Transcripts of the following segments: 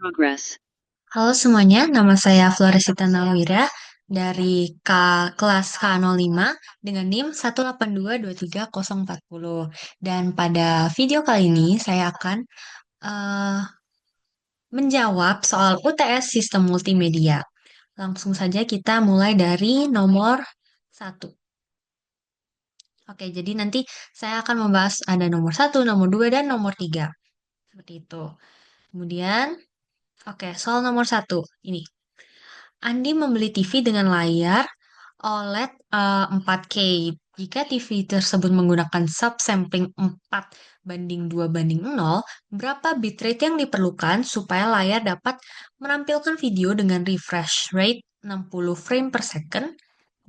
Progress. Halo semuanya, nama saya Floresita Nawira dari kelas K05 dengan NIM 1822340. Dan pada video kali ini saya akan eh, menjawab soal UTS Sistem Multimedia. Langsung saja kita mulai dari nomor satu. Oke, jadi nanti saya akan membahas ada nomor satu, nomor 2, dan nomor 3. Seperti itu. Kemudian, oke, soal nomor satu. Ini. Andi membeli TV dengan layar OLED 4K. Jika TV tersebut menggunakan subsampling 4:2:0, berapa bitrate yang diperlukan supaya layar dapat menampilkan video dengan refresh rate 60 frame per second?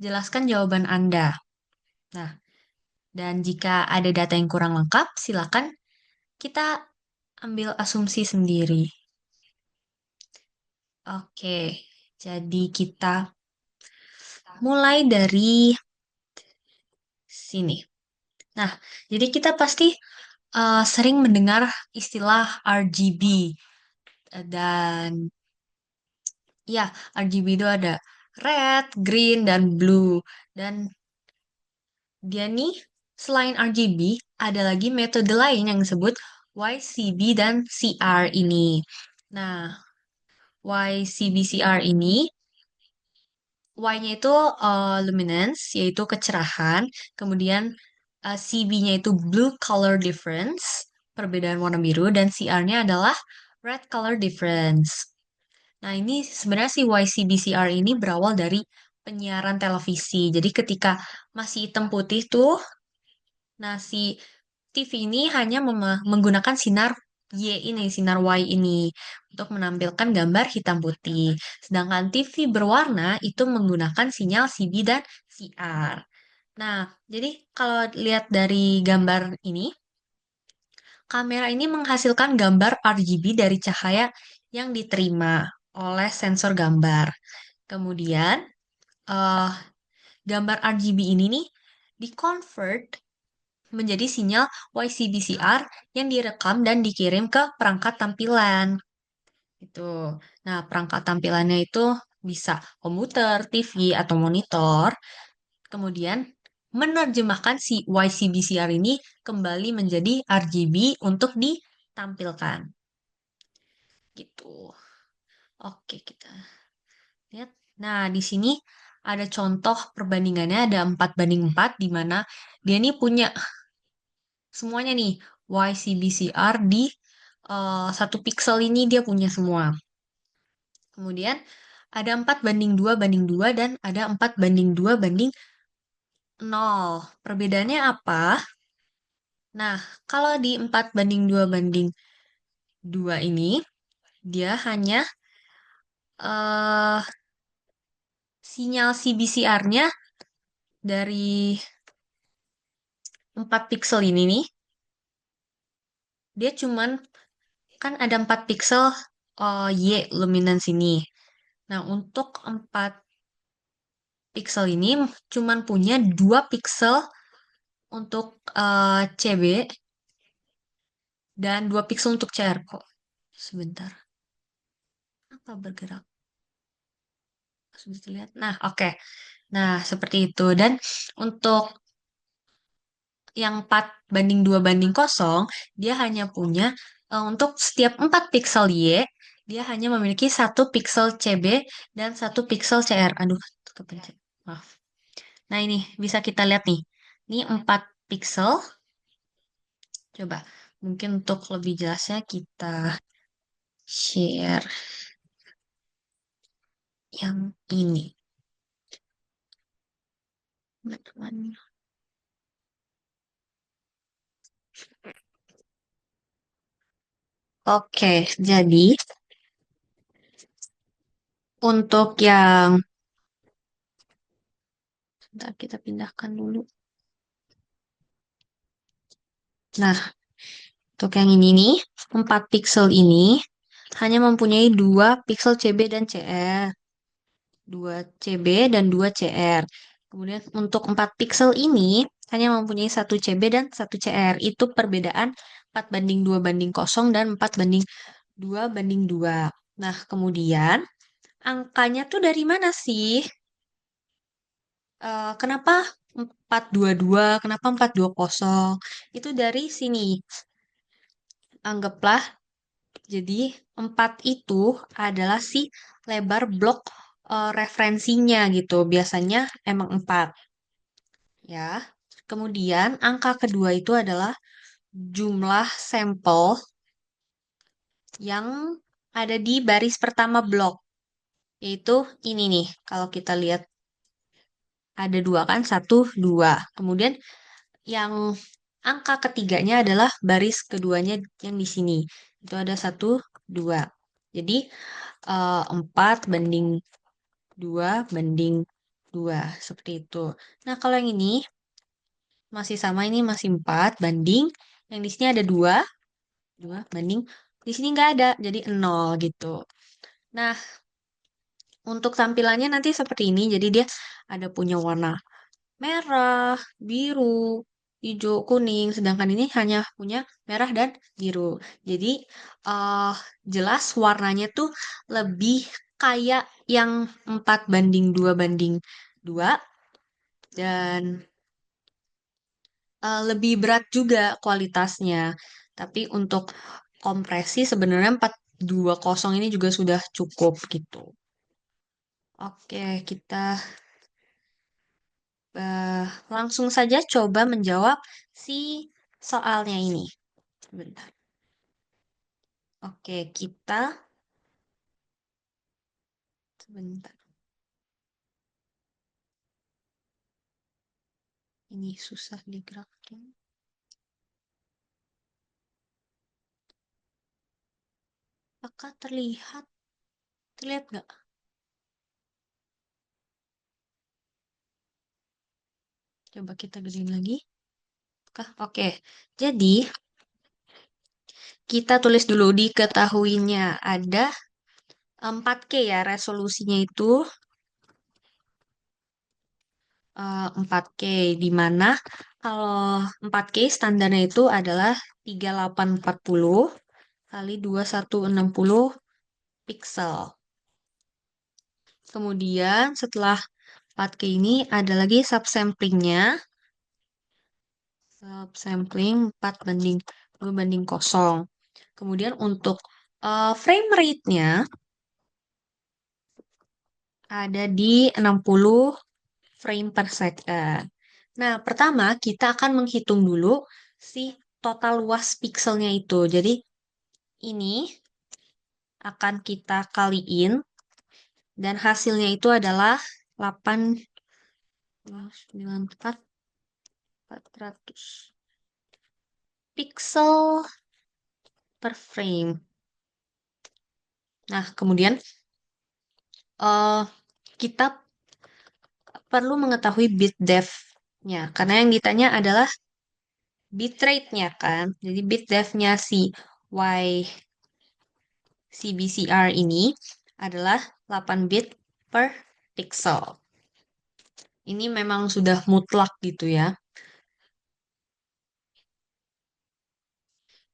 Jelaskan jawaban Anda. Nah, dan jika ada data yang kurang lengkap, silakan kita ambil asumsi sendiri. Oke, jadi kita mulai dari sini. Nah, jadi kita pasti sering mendengar istilah RGB dan ya RGB itu ada red, green, dan blue. Dan dia nih selain RGB ada lagi metode lain yang disebut YCB dan CR ini. Nah, YCB-CR ini Y-nya itu luminance, yaitu kecerahan. Kemudian CB-nya itu blue color difference, perbedaan warna biru. Dan CR-nya adalah red color difference. Nah, ini sebenarnya si YCB-CR ini berawal dari penyiaran televisi. Jadi ketika masih hitam putih tuh, nah si TV ini hanya menggunakan sinar Y ini, sinar Y ini untuk menampilkan gambar hitam putih. Sedangkan TV berwarna itu menggunakan sinyal CB dan CR. Nah, jadi kalau lihat dari gambar ini, kamera ini menghasilkan gambar RGB dari cahaya yang diterima oleh sensor gambar. Kemudian, eh, gambar RGB ini nih di-convert menjadi sinyal YCBCR yang direkam dan dikirim ke perangkat tampilan. Itu. Nah, perangkat tampilannya itu bisa komputer, TV, atau monitor. Kemudian menerjemahkan si YCBCR ini kembali menjadi RGB untuk ditampilkan. Gitu. Oke, kita lihat. Nah, di sini ada contoh perbandingannya ada 4:4 di mana dia nih punya semuanya nih YCBCR di satu pixel ini dia punya semua. Kemudian ada 4:2:2 dan ada 4:2:0. Perbedaannya apa? Nah, kalau di 4:2:2 ini dia hanya eh sinyal CBCR-nya dari 4 pixel ini nih, dia cuman kan ada 4 pixel Y luminance ini. Nah, untuk 4 pixel ini cuman punya 2 pixel untuk CB dan 2 pixel untuk CR kok. Sebentar. Apa bergerak? Bisa lihat. Nah, oke. Nah, seperti itu. Dan untuk yang 4:2:0, dia hanya punya untuk setiap 4 pixel Y, dia hanya memiliki satu pixel CB dan satu pixel CR. Aduh, kepencet. Maaf. Nah, ini bisa kita lihat nih. Ini 4 pixel. Coba, mungkin untuk lebih jelasnya kita share yang ini. Teman-teman. Oke, jadi untuk yang, sebentar kita pindahkan dulu. Nah, untuk yang ini nih, 4 pixel ini hanya mempunyai 2 pixel CB dan CR. 2 CB dan 2 CR. Kemudian untuk 4 pixel ini hanya mempunyai satu CB dan satu CR. Itu perbedaan 4:2:0 dan 4:2:2. Nah, kemudian angkanya tuh dari mana sih? Kenapa 422? Kenapa 420? Itu dari sini. Anggaplah jadi 4 itu adalah si lebar blok referensinya gitu. Biasanya emang 4 ya. Kemudian angka kedua itu adalah jumlah sampel yang ada di baris pertama blok. Yaitu ini nih. Kalau kita lihat ada dua kan, satu, dua. Kemudian yang angka ketiganya adalah baris keduanya yang di sini. Itu ada satu, dua. Jadi 4 banding 2 banding 2. Seperti itu. Nah, kalau yang ini masih sama, ini masih 4 banding. Yang di sini ada 2 banding. Di sini nggak ada, jadi 0 gitu. Nah, untuk tampilannya nanti seperti ini. Jadi dia ada punya warna merah, biru, hijau, kuning. Sedangkan ini hanya punya merah dan biru. Jadi eh jelas warnanya tuh lebih kayak yang 4 banding 2 banding 2 dan lebih berat juga kualitasnya. Tapi untuk kompresi sebenarnya 420 ini juga sudah cukup gitu. Oke, kita eh, langsung saja coba menjawab si soalnya ini. Sebentar. Oke, kita sebentar. Ini susah digerakin. Apakah terlihat? Terlihat nggak? Coba kita gedein lagi. Kah? Oke. Jadi, kita tulis dulu diketahuinya ada 4K ya resolusinya itu 4K di mana kalau 4K standarnya itu adalah 3840 kali 2160 pixel. Kemudian setelah 4K ini ada lagi subsamplingnya. Subsampling 4 banding 2 banding kosong. Kemudian untuk frame rate-nya ada di 60 frame per second. Nah, pertama kita akan menghitung dulu si total luas pixelnya itu. Jadi ini akan kita kaliin dan hasilnya itu adalah 894 400 pixel per frame. Nah, kemudian eh kita perlu mengetahui bit depth-nya karena yang ditanya adalah bitrate-nya kan. Jadi bit depth-nya si YCBCR ini adalah 8 bit per pixel. Ini memang sudah mutlak gitu ya.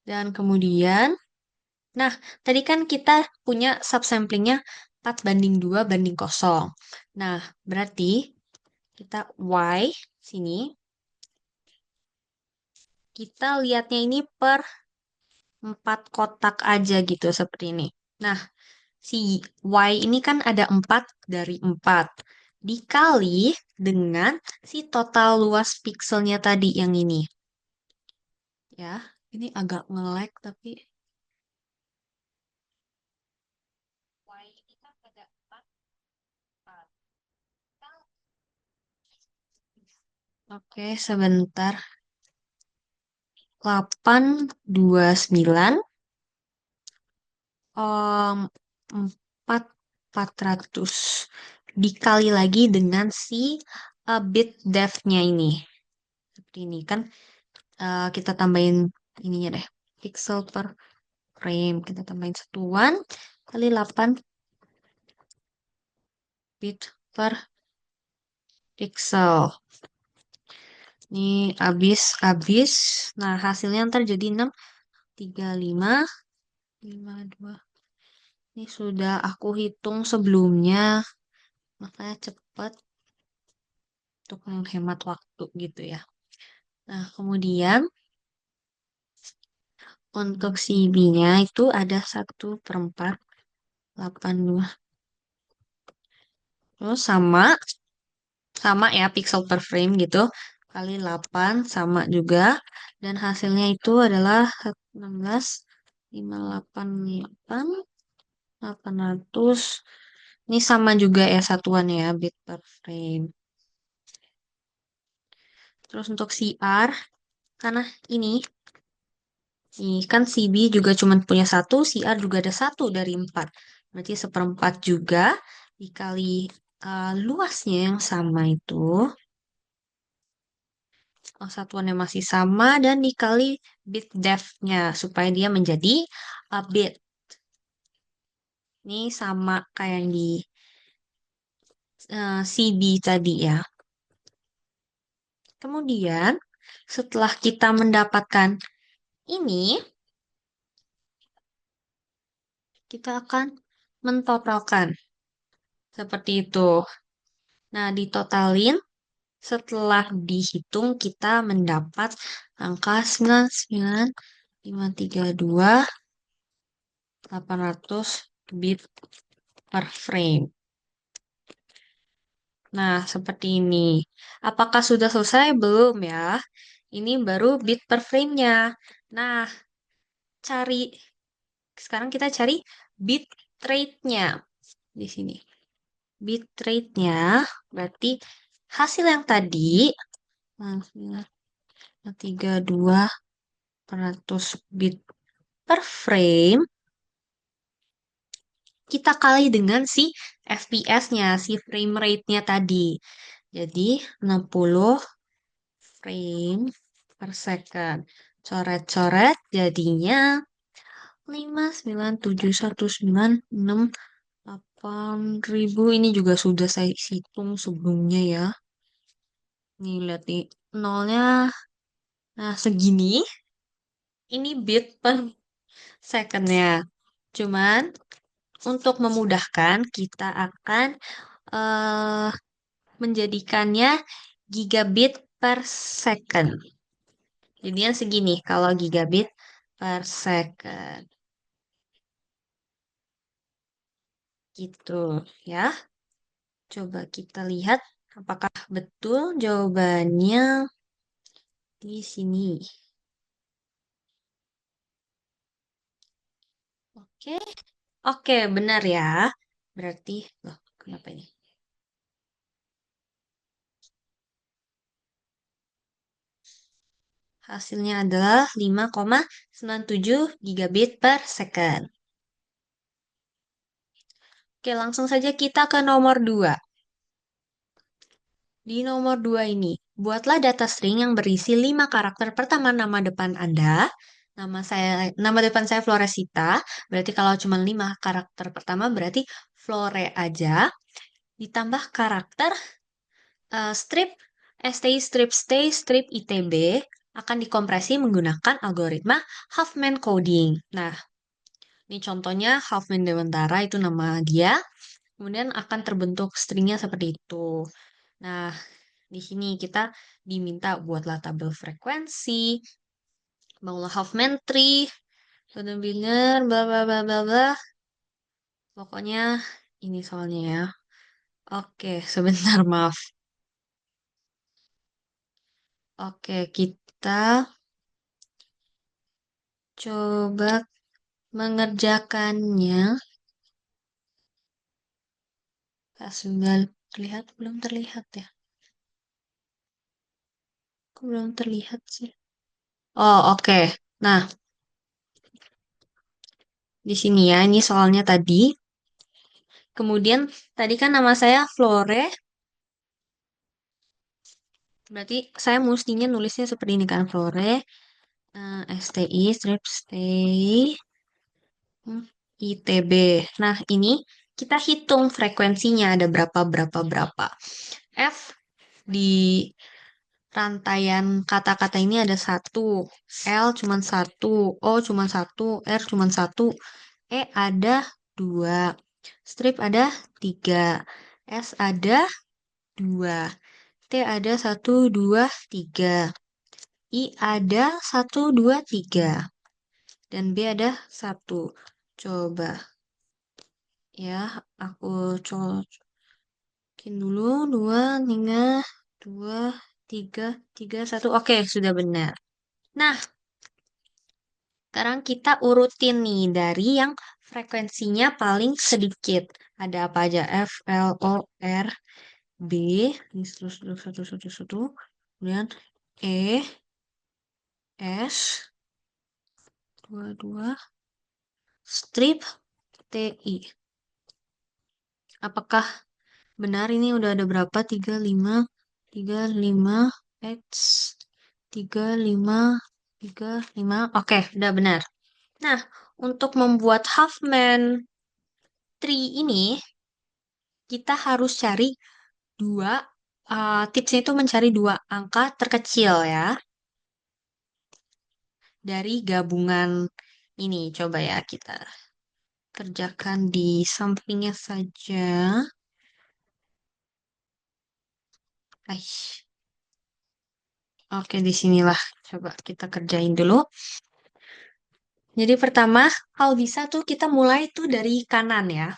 Dan kemudian, nah tadi kan kita punya subsamplingnya 4 banding 2 banding kosong. Nah, berarti kita Y sini, kita lihatnya ini per 4 kotak aja gitu seperti ini. Nah, si Y ini kan ada 4 dari 4. Dikali dengan si total luas pixelnya tadi yang ini. Ya, ini agak nge-lag tapi Y ini kan ada 4. Oke, sebentar. 829 em, 4 400 dikali lagi dengan si bit depth-nya ini. Seperti ini kan kita tambahin ininya deh. Pixel per frame. Kita tambahin satuan kali 8 bit per pixel. Ini habis. Nah, hasilnya ntar jadi 6, 35, 52. Ini sudah aku hitung sebelumnya, makanya cepat untuk menghemat waktu gitu ya. Nah, kemudian untuk si B-nya itu ada 1/4 82. Terus sama ya pixel per frame gitu kali 8 sama juga, dan hasilnya itu adalah 16 588 800. Ini sama juga ya satuannya ya, bit per frame. Terus untuk CR, karena ini nih kan CB juga cuma punya satu, CR juga ada 1/4. Berarti 1/4 juga dikali luasnya yang sama itu. Oh, satuannya masih sama dan dikali bit depth-nya supaya dia menjadi bit. Ini sama kayak yang di CB tadi ya. Kemudian setelah kita mendapatkan ini, kita akan mentotalkan seperti itu. Nah, ditotalin setelah dihitung kita mendapat angka 99,532 800 bit per frame. Nah, seperti ini. Apakah sudah selesai? Belum ya. Ini baru bit per frame-nya. Nah, cari. Sekarang kita cari bit rate-nya di sini. Bit rate-nya berarti hasil yang tadi 32 bit per frame kita kali dengan si FPS-nya, si frame rate-nya tadi. Jadi 60 frame per second. Coret-coret jadinya 5971968.000. Ini juga sudah saya hitung sebelumnya ya. Nih lihat nih nolnya. Nah segini. Ini bit per secondnya. Cuman untuk memudahkan kita akan eh, menjadikannya gigabit per second. Jadinya segini kalau gigabit per second. Gitu ya. Coba kita lihat apakah betul jawabannya di sini. Oke, oke, benar ya. Berarti, loh, kenapa ini? Hasilnya adalah 5,97 gigabit per second. Oke, langsung saja kita ke nomor 2. Di nomor 2 ini, buatlah data string yang berisi 5 karakter pertama nama depan Anda. Nama depan saya Floresita. Berarti kalau cuma 5 karakter pertama berarti Flore aja. Ditambah karakter strip STI, strip stay, strip ITB akan dikompresi menggunakan algoritma Huffman coding. Nah, ini contohnya Huffman Dewantara itu nama dia. Kemudian akan terbentuk stringnya seperti itu. Nah, di sini kita diminta buatlah tabel frekuensi, bangunlah Huffman tree, benar-benar bla bla bla bla bla. Pokoknya ini soalnya ya. Oke, sebentar maaf. Oke, kita coba mengerjakannya. Sudah terlihat? Belum terlihat ya? Kok belum terlihat sih? Oh, oke. Nah, di sini ya, ini soalnya tadi. Kemudian, tadi kan nama saya Flore. Berarti saya mestinya nulisnya seperti ini kan, Flore. STI, strip stay, ITB. Nah, ini kita hitung frekuensinya ada berapa, berapa, berapa. F di rantaian kata-kata ini ada satu, L cuma satu, O cuma satu, R cuma satu, E ada 2. Strip ada 3. S ada 2. T ada 1, 2, 3. I ada 1, 2, 3. Dan B ada 1. Coba ya, aku cocokin dulu. 2, 3, 2, 3, 3, 1. Oke, sudah benar. Nah, sekarang kita urutin nih dari yang frekuensinya paling sedikit. Ada apa aja? F, L, O, R, B. Ini terus satu, satu, satu. Kemudian E, S, dua, dua. Strip, TI. Apakah benar ini udah ada berapa? 35, 35, X, 35, 35. Oke, udah benar. Nah, untuk membuat Huffman tree ini, kita harus cari dua, tipsnya itu mencari dua angka terkecil ya, dari gabungan ini. Coba ya kita kerjakan di sampingnya saja. Aish. Oke, di sinilah. Coba kita kerjain dulu. Jadi pertama, kalau bisa tuh kita mulai tuh dari kanan ya.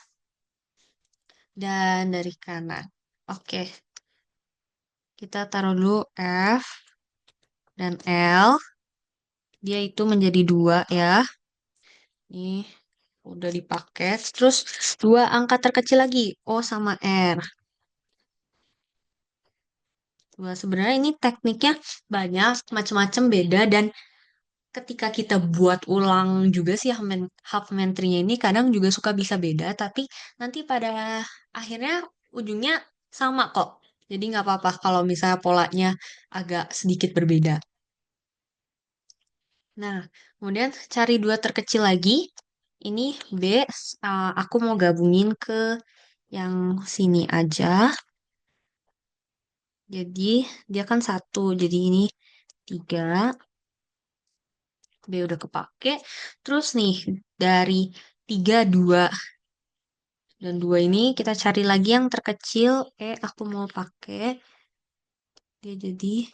Dan dari kanan. Oke, kita taruh dulu F dan L. Dia itu menjadi 2 ya. Nih, udah dipakai. Terus dua angka terkecil lagi, O sama R. Wah, sebenarnya ini tekniknya banyak, macam-macam beda, dan ketika kita buat ulang juga sih half menterinya ini kadang juga suka bisa beda, tapi nanti pada akhirnya ujungnya sama kok. Jadi nggak apa-apa kalau misalnya polanya agak sedikit berbeda. Nah, kemudian cari dua terkecil lagi. Ini B, aku mau gabungin ke yang sini aja. Jadi dia kan 1, jadi ini 3. B udah kepake. Terus nih dari 3, 2. Dan 2 ini kita cari lagi yang terkecil. Aku mau pakai. Dia jadi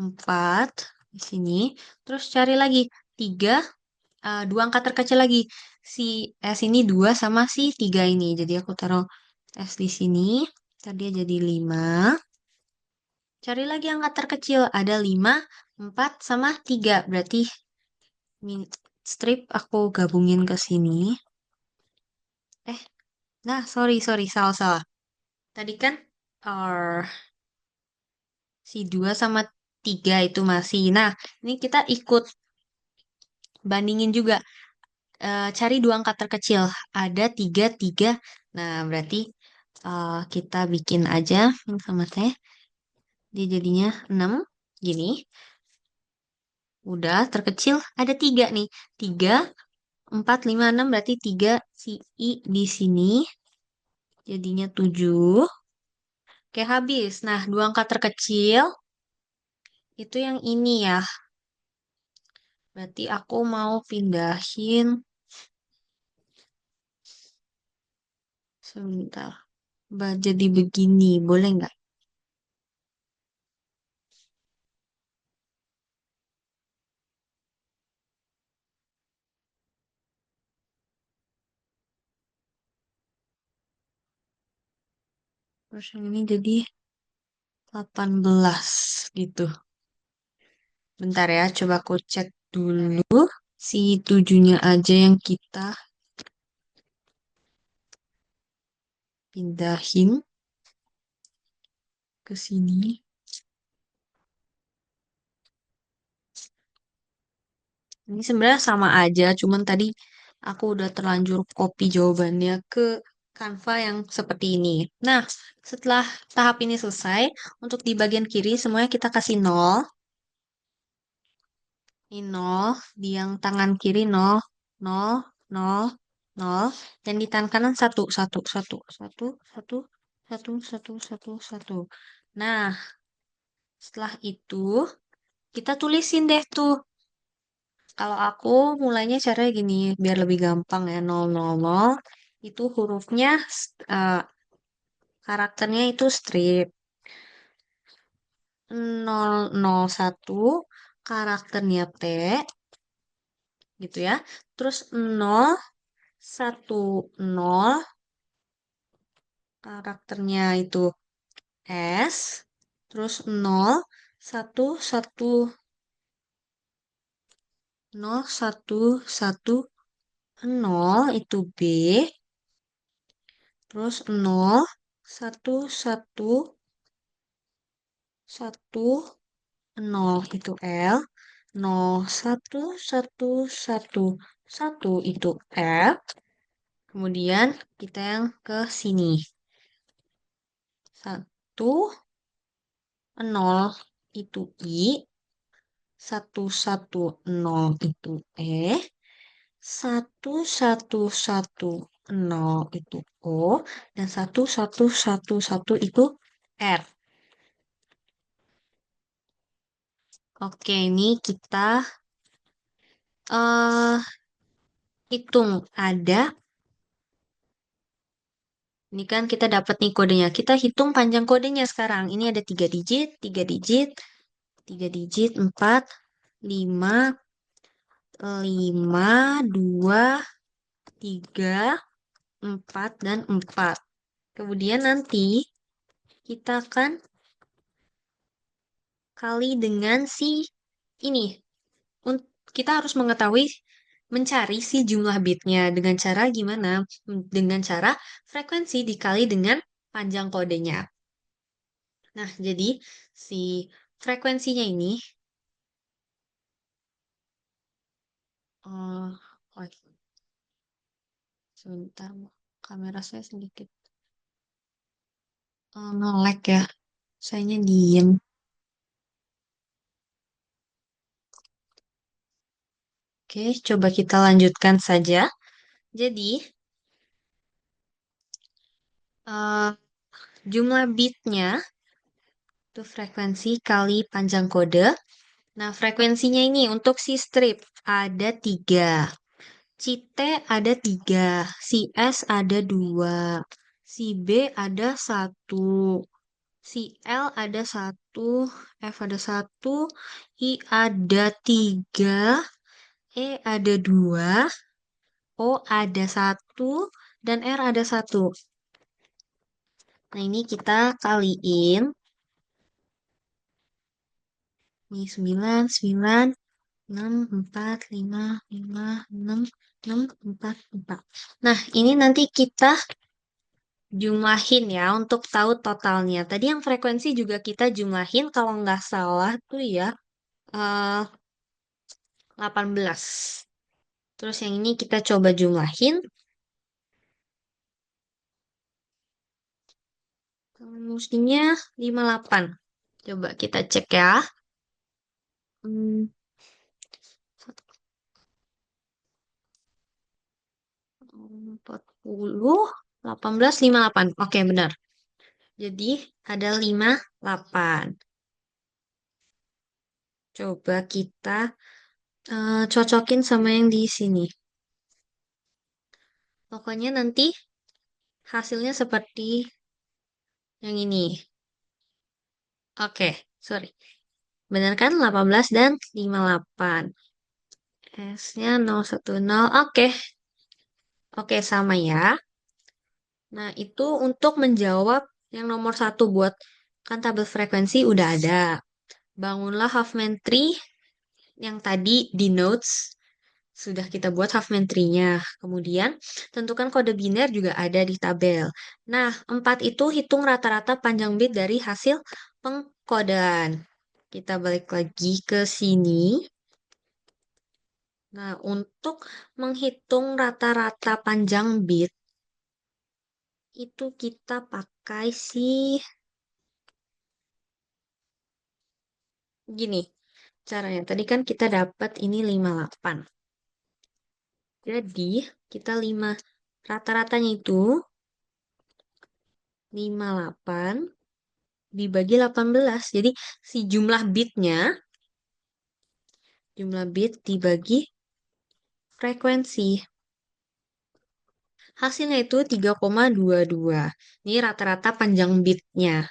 4 di sini. Terus cari lagi 3, 2 angka terkecil lagi. Si S ini 2 sama si 3 ini. Jadi aku taruh S di sini. Tadi dia jadi 5. Cari lagi angka terkecil. Ada 5, 4 sama 3. Berarti strip aku gabungin ke sini. Eh, nah, sorry, sorry, salah, salah. Tadi kan uh, si 2 sama 3 itu masih. Nah, ini kita ikut bandingin juga. Cari dua angka terkecil. Ada 3, 3. Nah, berarti kita bikin aja ini sama saya. Dia jadinya 6. Gini. Udah, terkecil ada 3 nih. 3, 4, 5, 6. Berarti 3 si I di sini. Jadinya 7. Oke, habis. Nah, dua angka terkecil itu yang ini ya. Berarti aku mau pindahin sebentar. Jadi begini, boleh nggak? Terus yang ini jadi 18 gitu. Bentar ya, coba aku cek dulu. Si 7-nya aja yang kita pindahin ke sini. Ini sebenarnya sama aja, cuman tadi aku udah terlanjur copy jawabannya ke Canva yang seperti ini. Nah, setelah tahap ini selesai, untuk di bagian kiri semuanya kita kasih 0. Ini 0, di yang tangan kiri 0, 0, 0, 0, dan di tangan kanan 1, 1, 1, 1, 1, 1, 1, 1, 1. Nah, setelah itu kita tulisin deh tuh. Kalau aku mulainya caranya gini, biar lebih gampang ya, 0, 0, 0. Itu hurufnya, eh, karakternya itu strip. 001 karakternya T, gitu ya. Terus 010 karakternya itu S. Terus 011 itu B. Terus 01110 itu L. 01111 itu F. Kemudian kita yang ke sini. 10 itu I. 110 itu E. 1110 itu O. Dan 1111 itu R. Oke, ini kita eh hitung. Ini kan kita dapat nih kodenya. Kita hitung panjang kodenya sekarang. Ini ada 3 digit, 3 digit, 3 digit, 4, 5, 5, 2, 3, 4, dan 4. Kemudian nanti kita akan kali dengan si ini. Kita harus mengetahui mencari si jumlah bitnya dengan cara gimana? Dengan cara frekuensi dikali dengan panjang kodenya. Nah, jadi si frekuensinya ini, oh, sebentar, kamera saya sedikit nge-lag ya. Sayanya diem. Oke, coba kita lanjutkan saja. Jadi, eh, jumlah bitnya itu frekuensi kali panjang kode. Nah, frekuensinya ini untuk si strip ada 3. Si T ada 3. Si S ada 2. Si B ada 1. Si L ada 1. F ada 1. I ada 3. E ada 2. O ada 1. Dan R ada 1. Nah, ini kita kaliin. Ini 9, 9, 6, 4, 5, 5, 6, 6, 4, 4. Nah, ini nanti kita jumlahin ya untuk tahu totalnya. Tadi yang frekuensi juga kita jumlahin kalau nggak salah tuh ya, 18. Terus yang ini kita coba jumlahin. Mestinya 58. Coba kita cek ya. Hmm, 40, 18, 58. Oke, benar. Jadi ada 58. Coba kita cocokin sama yang di sini. Pokoknya nanti hasilnya seperti yang ini. Oke, sorry. Benar kan? 18 dan 58. S-nya 010. Oke. Oke, sama ya. Nah, itu untuk menjawab yang nomor satu buat kan tabel frekuensi udah ada. Bangunlah Huffman tree yang tadi di notes sudah kita buat Huffman tree-nya. Kemudian, tentukan kode biner juga ada di tabel. Nah, 4 itu hitung rata-rata panjang bit dari hasil pengkodean. Kita balik lagi ke sini. Nah, untuk menghitung rata-rata panjang bit, itu kita pakai gini caranya. Tadi kan kita dapat ini 58. Jadi, kita 5 rata-ratanya itu 58 dibagi 18. Jadi, si jumlah bit dibagi frekuensi. Hasilnya itu 3,22. Ini rata-rata panjang bitnya.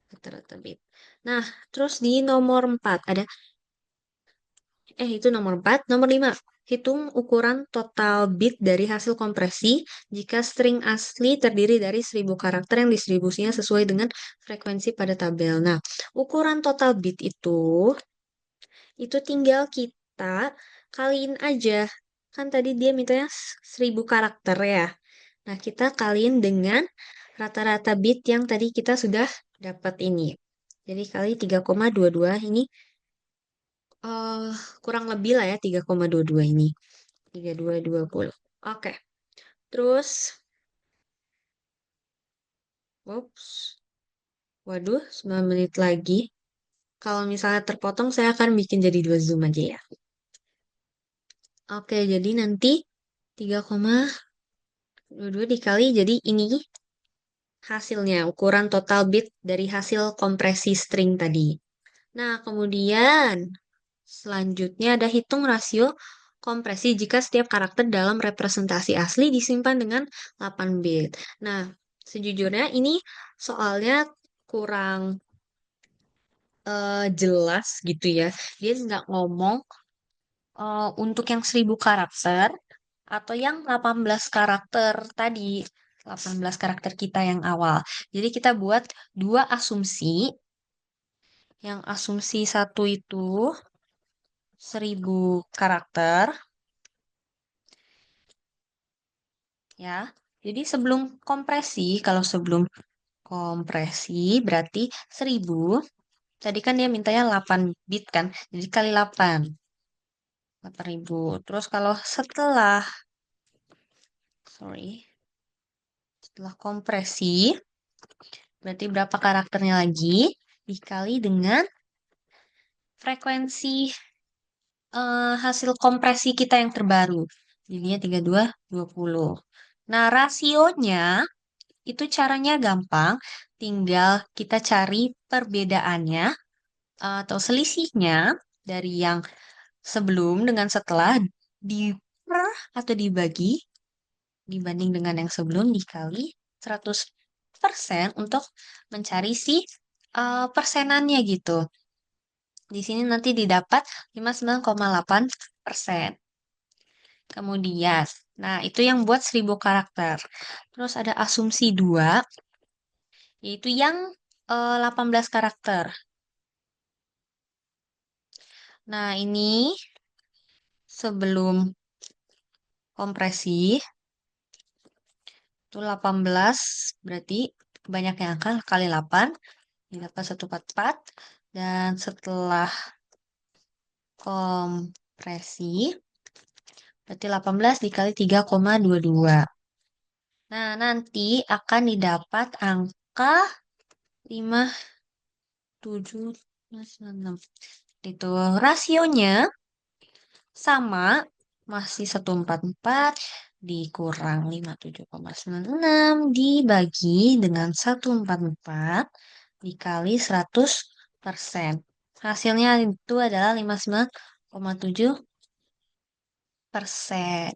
Rata-rata bit. Nah, terus di nomor 4 ada, itu nomor 4. Nomor 5, hitung ukuran total bit dari hasil kompresi jika string asli terdiri dari 1.000 karakter yang distribusinya sesuai dengan frekuensi pada tabel. Nah, ukuran total bit itu tinggal kita kaliin aja. Kan tadi dia mintanya 1.000 karakter ya. Nah, kita kaliin dengan rata-rata bit yang tadi kita sudah dapat ini. Jadi kali 3,22 ini eh kurang lebih lah ya 3,22 ini. 3220. Oke. Terus, ups, waduh, 9 menit lagi. Kalau misalnya terpotong, saya akan bikin jadi 2 zoom aja ya. Oke, jadi nanti 3,22 dikali, jadi ini hasilnya, ukuran total bit dari hasil kompresi string tadi. Nah, kemudian selanjutnya ada hitung rasio kompresi jika setiap karakter dalam representasi asli disimpan dengan 8 bit. Nah, sejujurnya ini soalnya kurang jelas gitu ya. Dia nggak ngomong untuk yang 1.000 karakter atau yang 18 karakter tadi. 18 karakter kita yang awal. Jadi kita buat dua asumsi. Yang asumsi satu itu 1.000 karakter ya. Jadi sebelum kompresi, kalau sebelum kompresi berarti 1.000. Tadi kan dia mintanya 8 bit kan. Jadi kali 8. 8.000. Terus kalau sorry, setelah kompresi, berarti berapa karakternya lagi? Dikali dengan frekuensi hasil kompresi kita yang terbaru. Jadinya 3220. Nah, rasionya itu caranya gampang. Tinggal kita cari perbedaannya atau selisihnya dari yang sebelum dengan setelah di per atau dibagi dibanding dengan yang sebelum dikali 100% untuk mencari si persenannya gitu. Di sini nanti didapat 59,8%. Kemudian, nah itu yang buat 1.000 karakter. Terus ada asumsi 2, yaitu yang 18 karakter. Nah, ini sebelum kompresi itu 18 berarti banyak yang angka kali 8 didapat 144 dan setelah kompresi berarti 18 dikali 3,22. Nah, nanti akan didapat angka 57,96. Itu rasionya sama, masih 144 dikurang 57,96 dibagi dengan 144 dikali 100%. Hasilnya itu adalah 59,7%.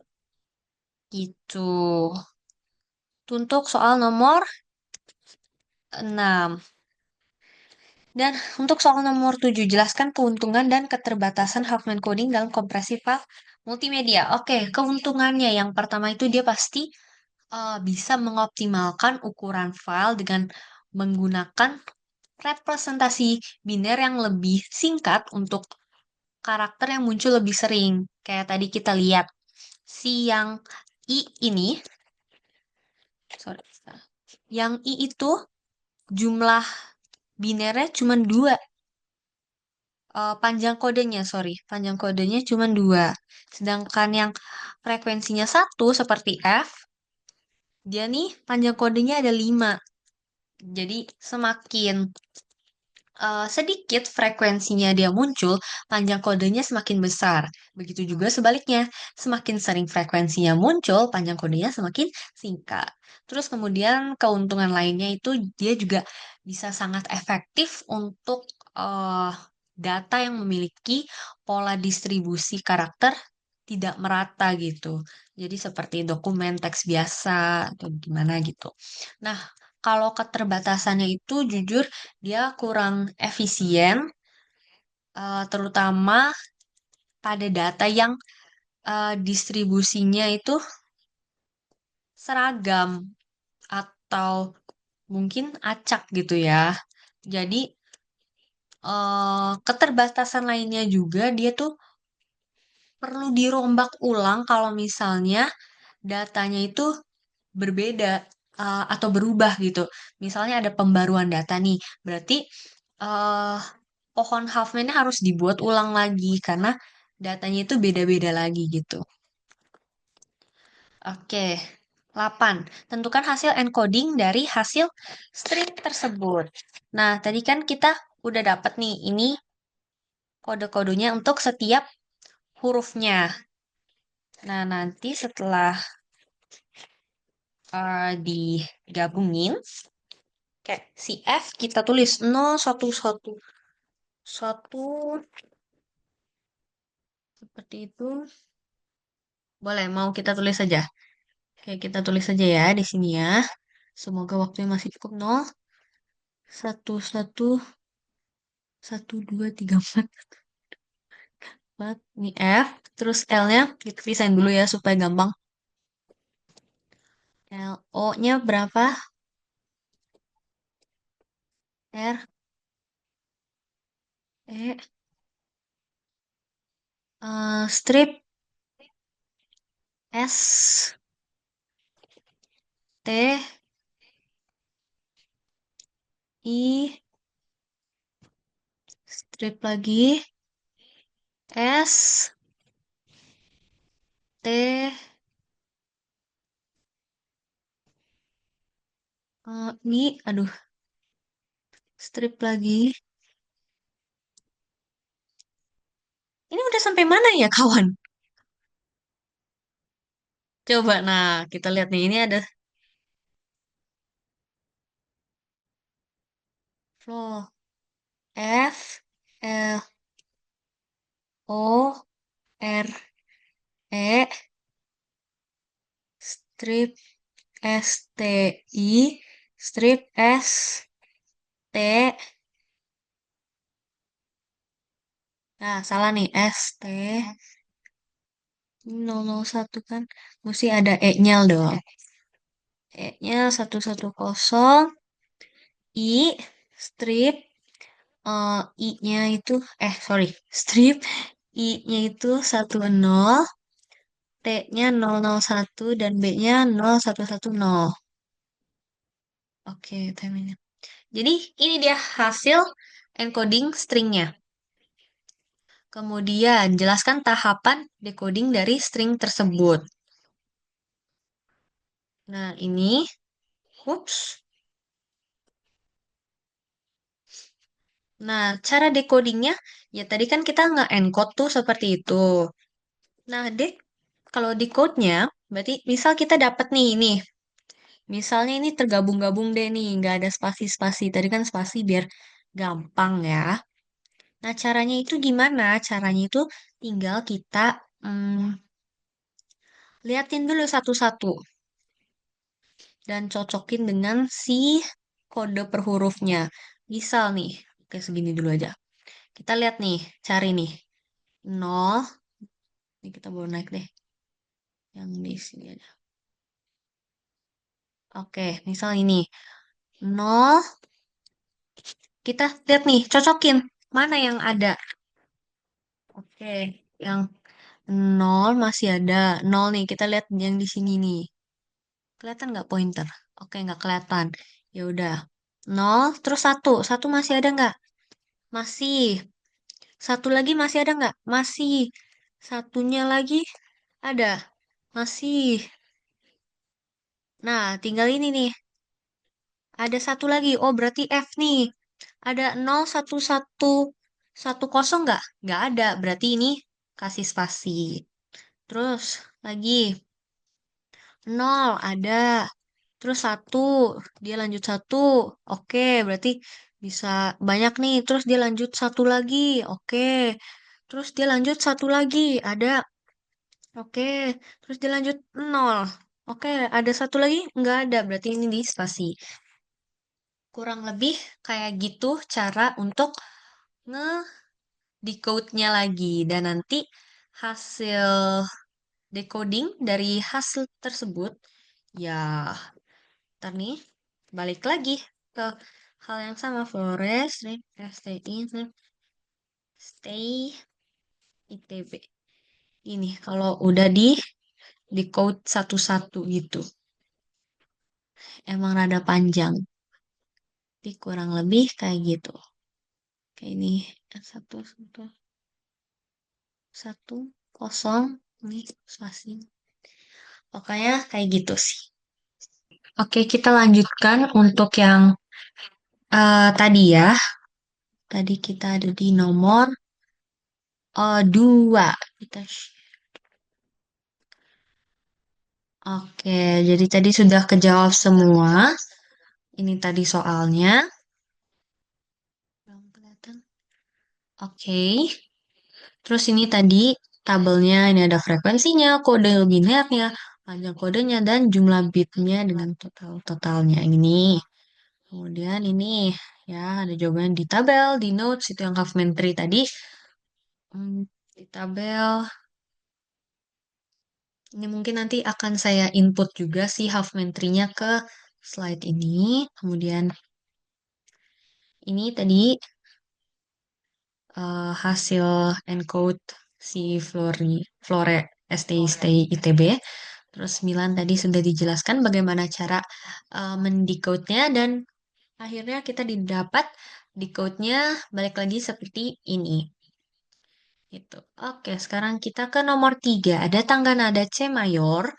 Gitu. Untuk soal nomor 6. Dan untuk soal nomor 7, jelaskan keuntungan dan keterbatasan Huffman coding dalam kompresi file multimedia. Oke, keuntungannya yang pertama itu dia pasti bisa mengoptimalkan ukuran file dengan menggunakan representasi biner yang lebih singkat untuk karakter yang muncul lebih sering. Kayak tadi kita lihat, si yang I ini, sorry, yang I itu jumlah binernya cuma 2. Panjang kodenya cuma 2. Sedangkan yang frekuensinya 1 seperti F, dia nih panjang kodenya ada 5. Jadi semakin sedikit frekuensinya dia muncul, panjang kodenya semakin besar. Begitu juga sebaliknya, semakin sering frekuensinya muncul, panjang kodenya semakin singkat. Terus kemudian keuntungan lainnya itu dia juga bisa sangat efektif untuk data yang memiliki pola distribusi karakter tidak merata gitu. Jadi seperti dokumen teks biasa atau gimana gitu. Nah, kalau keterbatasannya itu jujur dia kurang efisien, terutama pada data yang distribusinya itu seragam atau mungkin acak gitu ya. Jadi keterbatasan lainnya juga dia tuh perlu dirombak ulang kalau misalnya datanya itu berbeda atau berubah gitu. Misalnya ada pembaruan data nih, berarti eh pohon Huffman harus dibuat ulang lagi karena datanya itu beda-beda lagi gitu. Oke, 8. Tentukan hasil encoding dari hasil string tersebut. Nah, tadi kan kita udah dapat nih ini kode-kodenya untuk setiap hurufnya. Nah, nanti setelah digabungin, kayak si F kita tulis 011 satu seperti itu. Boleh, mau kita tulis saja. Oke, kita tulis saja ya di sini ya. Semoga waktunya masih cukup. 0, 1, 1, 1, 2, 3, 4, 4. Ini F. Terus L-nya kita pisahin dulu ya supaya gampang. L, O-nya berapa? R, E, strip, S, T, I, strip lagi, S, T, I, aduh, strip lagi. Ini udah sampai mana ya, kawan? Coba, nah, kita lihat nih. Ini ada flow. F, L, O, R, E, strip, S, T, I, strip, S, T. Nah, salah nih. S, T, 001 kan. Mesti ada E-nya dong. E-nya 110. I, strip, I-nya itu, sorry, strip, I-nya itu 10, T-nya 001, dan B-nya 0110. Oke, timingnya. Jadi ini dia hasil encoding stringnya. Kemudian jelaskan tahapan decoding dari string tersebut. Nah, ini, ups. Nah, cara decodingnya, ya tadi kan kita nge-encode tuh seperti itu. Nah, kalau decode-nya, berarti misal kita dapat nih, ini. Misalnya ini tergabung-gabung deh nih, nggak ada spasi-spasi. Tadi kan spasi biar gampang ya. Nah, caranya itu gimana? Caranya itu tinggal kita liatin dulu satu-satu dan cocokin dengan si kode per hurufnya. Misal nih, oke segini dulu aja. Kita lihat nih, cari nih. 0, ini kita baru naik deh. Yang di sini aja. Oke, misal ini. 0, kita lihat nih, cocokin. Mana yang ada? Oke, yang 0 masih ada. 0 nih, kita lihat yang di sini nih. Kelihatan nggak pointer? Oke, nggak kelihatan. Ya udah. 0, terus 1. 1 masih ada nggak? Masih. Satu lagi masih ada nggak? Masih. Satunya lagi ada. Masih. Nah, tinggal ini nih. Ada satu lagi. Oh, berarti F nih. Ada 0, 1, 1, 1, 0 nggak? Nggak ada. Berarti ini kasih spasi. Terus lagi. 0 ada. Terus 1. Dia lanjut 1. Oke, berarti bisa banyak nih. Terus dia lanjut 1 lagi. Oke. Terus dia lanjut 1 lagi. Ada. Oke, terus dilanjut nol. Oke, ada satu lagi? Nggak ada, berarti ini di spasi. Kurang lebih kayak gitu cara untuk nge-decode-nya lagi. Dan nanti hasil decoding dari hasil tersebut, ya, ntar nih, balik lagi ke hal yang sama. Flores, stay, ITB. Ini kalau udah di code satu-satu gitu. Emang rada panjang. Tapi kurang lebih kayak gitu. Kayak ini satu satu satu kosong ini spasi. Pokoknya kayak gitu sih. Oke, kita lanjutkan untuk yang tadi ya. Tadi kita ada di nomor dua. Kita Oke, jadi tadi sudah kejawab semua. Ini tadi soalnya. Belum kelihatan. Oke. Terus ini tadi tabelnya, ini ada frekuensinya, kode binernya, panjang kodenya, dan jumlah bitnya dengan totalnya ini. Kemudian ini ya ada jawaban di tabel, di notes, itu yang Huffman-Tree tadi. Di tabel, ini mungkin nanti akan saya input juga sih Huffman-Tree-nya ke slide ini. Kemudian ini tadi hasil encode si Flore STI ITB. Terus 9 tadi sudah dijelaskan bagaimana cara mendecode-nya dan akhirnya kita didapat decode-nya balik lagi seperti ini. Gitu. Oke, sekarang kita ke nomor 3. Ada tangga nada C mayor,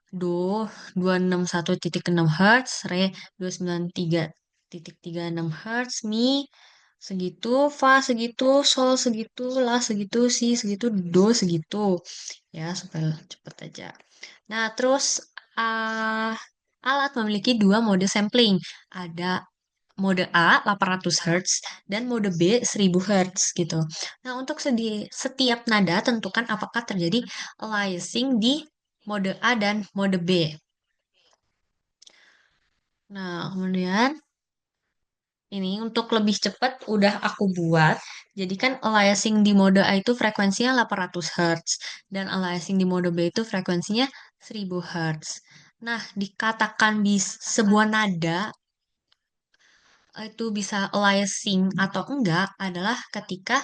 Do 261,6 Hz, Re 293,36 Hz, Mi segitu, Fa segitu, Sol segitu, La segitu, Si segitu, Do segitu. Ya, supaya cepet aja. Nah, terus ah, alat memiliki dua mode sampling. Ada mode A 800 Hz dan mode B 1000 Hz gitu. Nah, untuk setiap nada tentukan apakah terjadi aliasing di mode A dan mode B. Nah, kemudian ini untuk lebih cepat udah aku buat. Jadi kan aliasing di mode A itu frekuensinya 800 Hz dan aliasing di mode B itu frekuensinya 1000 Hz. Nah, dikatakan sebuah nada itu bisa aliasing atau enggak adalah ketika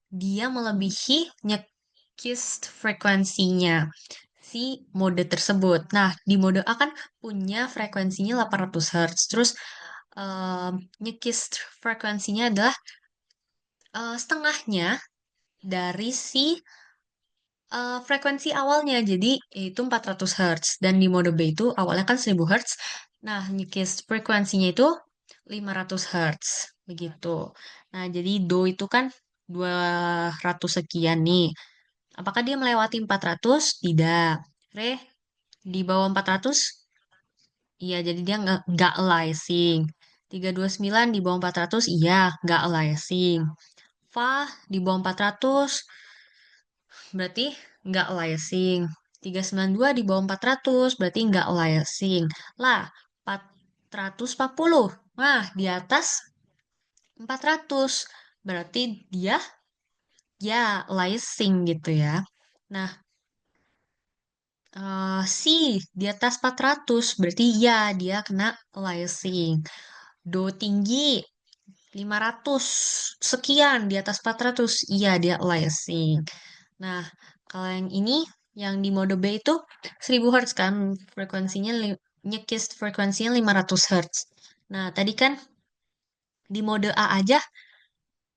dia melebihi nyekist frekuensinya si mode tersebut. Nah, di mode A kan punya frekuensinya 800 Hz. Terus nyekist frekuensinya adalah setengahnya dari si frekuensi awalnya. Jadi itu 400 Hz. Dan di mode B itu awalnya kan 1000 Hz. Nah, nyekist frekuensinya itu 500 Hz. Begitu. Nah, jadi Do itu kan 200 sekian nih. Apakah dia melewati 400? Tidak. Re, di bawah 400? Iya, jadi dia nggak aliasing. 329 di bawah 400? Iya, nggak aliasing. Fa di bawah 400 berarti nggak aliasing. 392 di bawah 400 berarti nggak aliasing. Lah, 440. Nah, di atas 400 berarti dia ya aliasing gitu ya. Nah, C di atas 400 berarti ya dia kena aliasing. Do tinggi 500 sekian di atas 400 iya dia aliasing. Nah, kalau yang ini yang di mode B itu 1000 Hz kan frekuensinya nyekist frekuensinya 500 Hz. Nah, tadi kan di mode A aja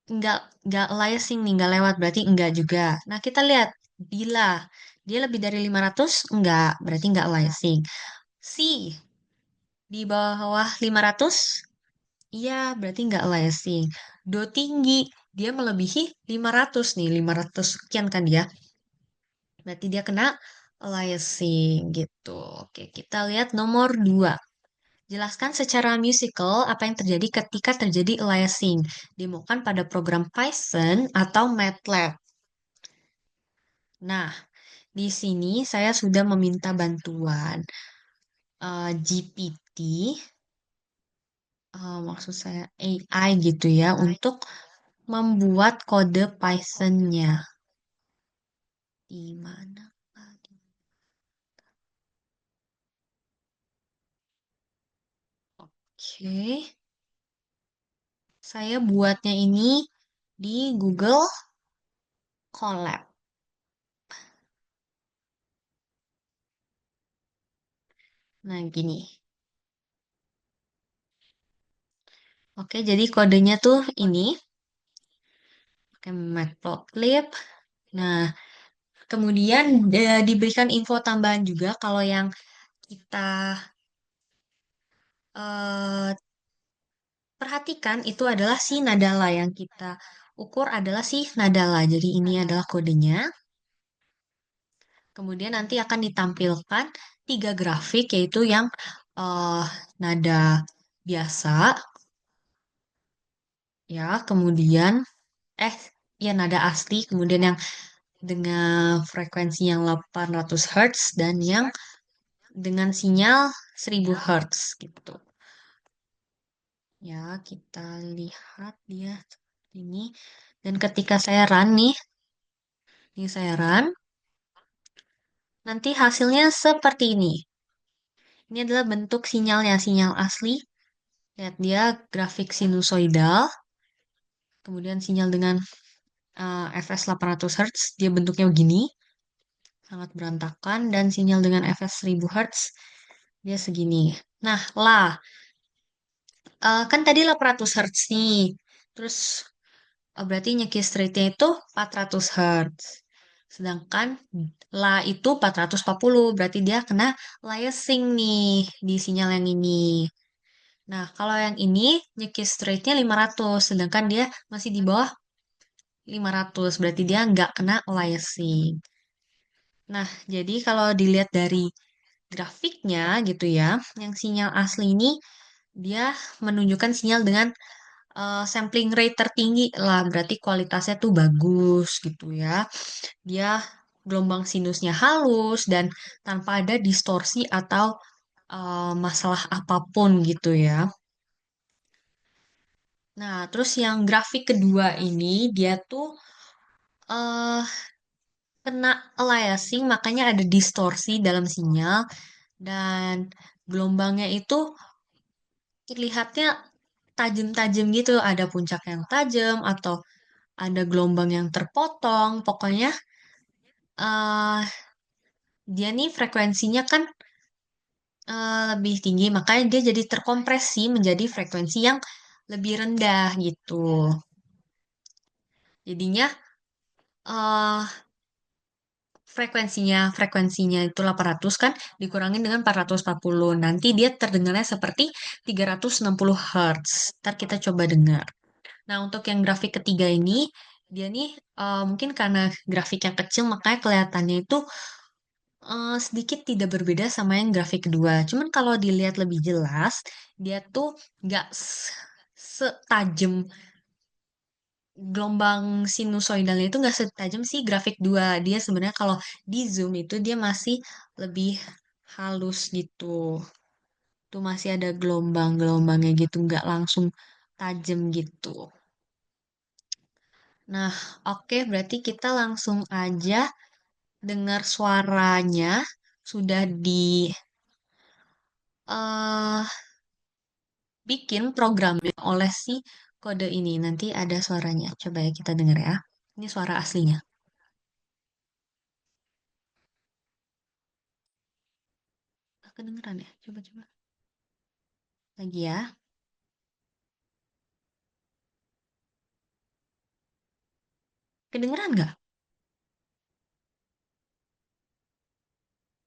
nggak nggak aliasing nih, nggak lewat berarti enggak juga. Nah, kita lihat bila dia lebih dari 500 enggak, berarti enggak aliasing. C di bawah 500 iya, berarti enggak aliasing. Do tinggi, dia melebihi 500 nih, 500 sekian kan dia. Berarti dia kena aliasing gitu. Oke, kita lihat nomor 2. Jelaskan secara musikal apa yang terjadi ketika terjadi aliasing. Demokan pada program Python atau MATLAB. Nah, Di sini saya sudah meminta bantuan GPT, maksud saya AI gitu ya, untuk membuat kode Python-nya. Di mana? Oke, saya buatnya ini di Google Colab. Nah, gini. Oke, jadi kodenya tuh ini pakai Matplotlib. Nah, kemudian diberikan info tambahan juga kalau yang kita eh, perhatikan itu adalah si Nadala yang kita ukur adalah si Nadala. Jadi ini adalah kodenya. Kemudian nanti akan ditampilkan tiga grafik yaitu yang eh, nada biasa ya, kemudian eh ya nada asli, kemudian yang dengan frekuensi yang 800 Hz dan yang dengan sinyal 1000 Hz gitu. Ya, kita lihat dia seperti ini. Dan ketika saya run nih, ini saya run, nanti hasilnya seperti ini. Ini adalah bentuk sinyalnya, sinyal asli. Lihat dia grafik sinusoidal, kemudian sinyal dengan fs 800 Hz, dia bentuknya begini, sangat berantakan, dan sinyal dengan fs 1000 Hz, dia segini. Nah, kan tadi 800 Hz nih, terus berarti nyekis rate-nya itu 400 Hz. Sedangkan La itu 440, berarti dia kena liasing nih di sinyal yang ini. Nah, kalau yang ini nyekis rate-nya 500, sedangkan dia masih di bawah 500, berarti dia nggak kena aliasing. Nah, jadi kalau dilihat dari grafiknya gitu ya, yang sinyal asli ini dia menunjukkan sinyal dengan sampling rate tertinggi lah, berarti kualitasnya tuh bagus gitu ya. Dia gelombang sinusnya halus dan tanpa ada distorsi atau masalah apapun gitu ya. Nah, terus yang grafik kedua ini dia tuh eh kena aliasing, makanya ada distorsi dalam sinyal dan gelombangnya itu terlihatnya tajam-tajam gitu, ada puncak yang tajam atau ada gelombang yang terpotong. Pokoknya eh dia nih frekuensinya kan lebih tinggi, makanya dia jadi terkompresi menjadi frekuensi yang lebih rendah gitu. Jadinya eh frekuensinya itu 800 kan dikurangin dengan 440. Nanti dia terdengarnya seperti 360 Hz. Ntar kita coba dengar. Nah, untuk yang grafik ketiga ini, dia nih mungkin karena grafiknya kecil makanya kelihatannya itu sedikit tidak berbeda sama yang grafik kedua. Cuman kalau dilihat lebih jelas, dia tuh nggak setajam gelombang sinusoidalnya itu nggak setajam sih grafik dua. Dia sebenarnya kalau di zoom itu dia masih lebih halus gitu. Tuh masih ada gelombang-gelombangnya gitu, nggak langsung tajam gitu. Nah, oke, berarti kita langsung aja dengar suaranya sudah eh bikin programnya oleh si kode ini. Nanti ada suaranya. Coba ya kita dengar ya. Ini suara aslinya. Kedengeran ya? Coba-coba. Lagi ya. Kedengeran nggak?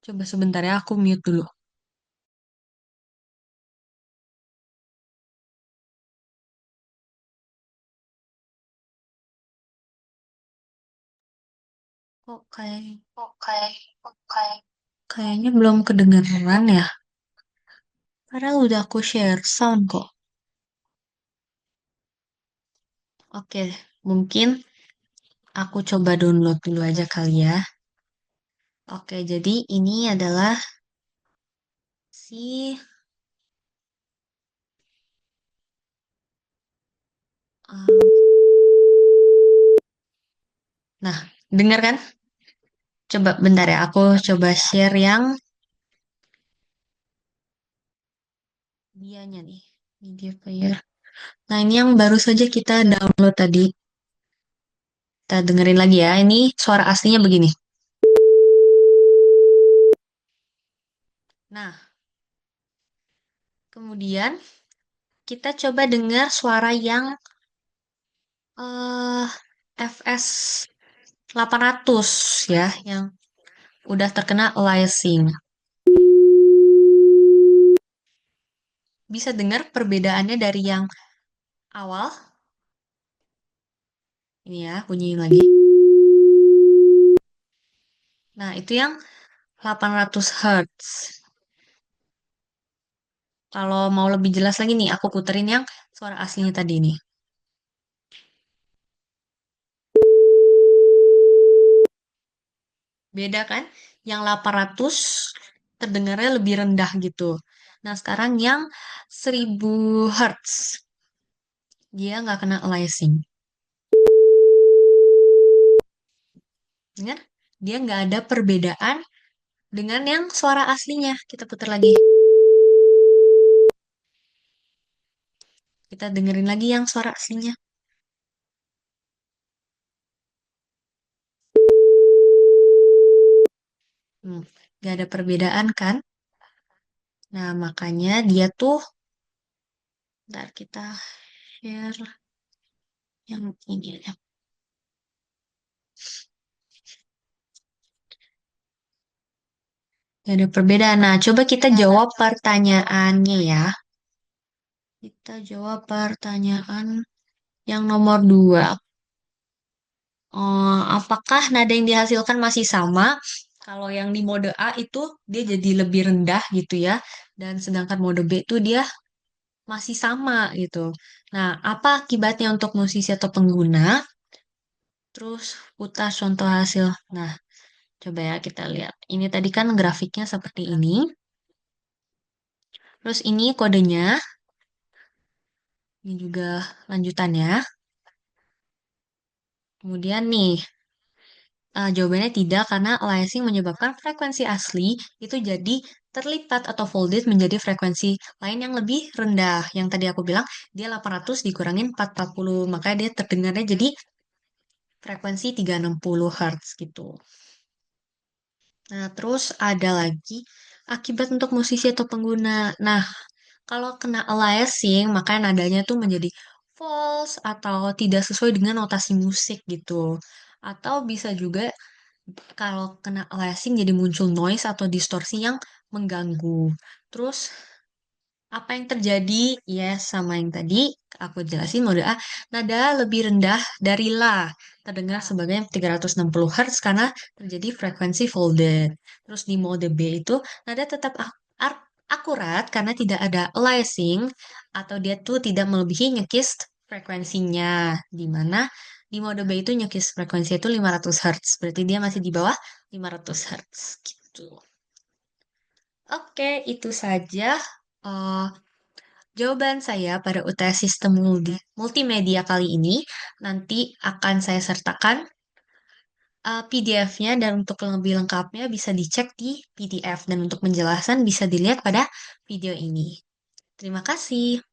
Coba sebentar ya, aku mute dulu. Kok kayaknya belum kedengeran ya? Padahal udah aku share sound kok. Oke, mungkin aku coba download dulu aja kali ya. Oke, jadi ini adalah si... um, nah, dengar kan? Coba bentar ya, aku coba share yang dianya nih. Media player. Nah, ini yang baru saja kita download tadi. Kita dengerin lagi ya. Ini suara aslinya begini. Nah, kemudian kita coba dengar suara yang eh FS 800 ya, yang udah terkena aliasing. Bisa dengar perbedaannya dari yang awal. Ini ya, bunyiin lagi. Nah, itu yang 800 Hz. Kalau mau lebih jelas lagi nih, aku puterin yang suara aslinya tadi nih. Beda kan? Yang 800 terdengarnya lebih rendah gitu. Nah, sekarang yang 1000 Hz. Dia nggak kena aliasing. Dengar? Dia nggak ada perbedaan dengan yang suara aslinya. Kita putar lagi. Kita dengerin lagi yang suara aslinya. Hmm, nggak ada perbedaan kan? Nah, makanya dia tuh, ntar kita share yang ini ya. Nggak ada perbedaan. Nah, coba kita jawab pertanyaannya ya. Kita jawab pertanyaan yang nomor dua. Apakah nada yang dihasilkan masih sama? Kalau yang di mode A itu dia jadi lebih rendah gitu ya. Dan sedangkan mode B itu dia masih sama gitu. Nah, apa akibatnya untuk musisi atau pengguna? Terus putar contoh hasil. Nah, coba ya kita lihat. Ini tadi kan grafiknya seperti ini. Terus ini kodenya. Ini juga lanjutannya. Kemudian nih, jawabannya tidak karena aliasing menyebabkan frekuensi asli itu jadi terlipat atau folded menjadi frekuensi lain yang lebih rendah. Yang tadi aku bilang dia 800 dikurangin 440, maka dia terdengarnya jadi frekuensi 360 Hz gitu. Nah, terus ada lagi akibat untuk musisi atau pengguna. Nah, kalau kena aliasing, maka nadanya tuh menjadi false atau tidak sesuai dengan notasi musik gitu. Atau bisa juga kalau kena aliasing jadi muncul noise atau distorsi yang mengganggu. Terus apa yang terjadi? Ya, sama yang tadi aku jelasin mode A, nada lebih rendah dari La, terdengar sebagai 360 Hz karena terjadi frekuensi folded. Terus di mode B itu nada tetap akurat karena tidak ada aliasing atau dia tuh tidak melebihi nyekis frekuensinya. Di mana di mode B itu nyekis frekuensi itu 500 Hz, berarti dia masih di bawah 500 Hz gitu. Oke, itu saja. eh, Jawaban saya pada UTS Sistem Multimedia kali ini nanti akan saya sertakan PDF-nya dan untuk lebih lengkapnya bisa dicek di PDF dan untuk penjelasan bisa dilihat pada video ini. Terima kasih.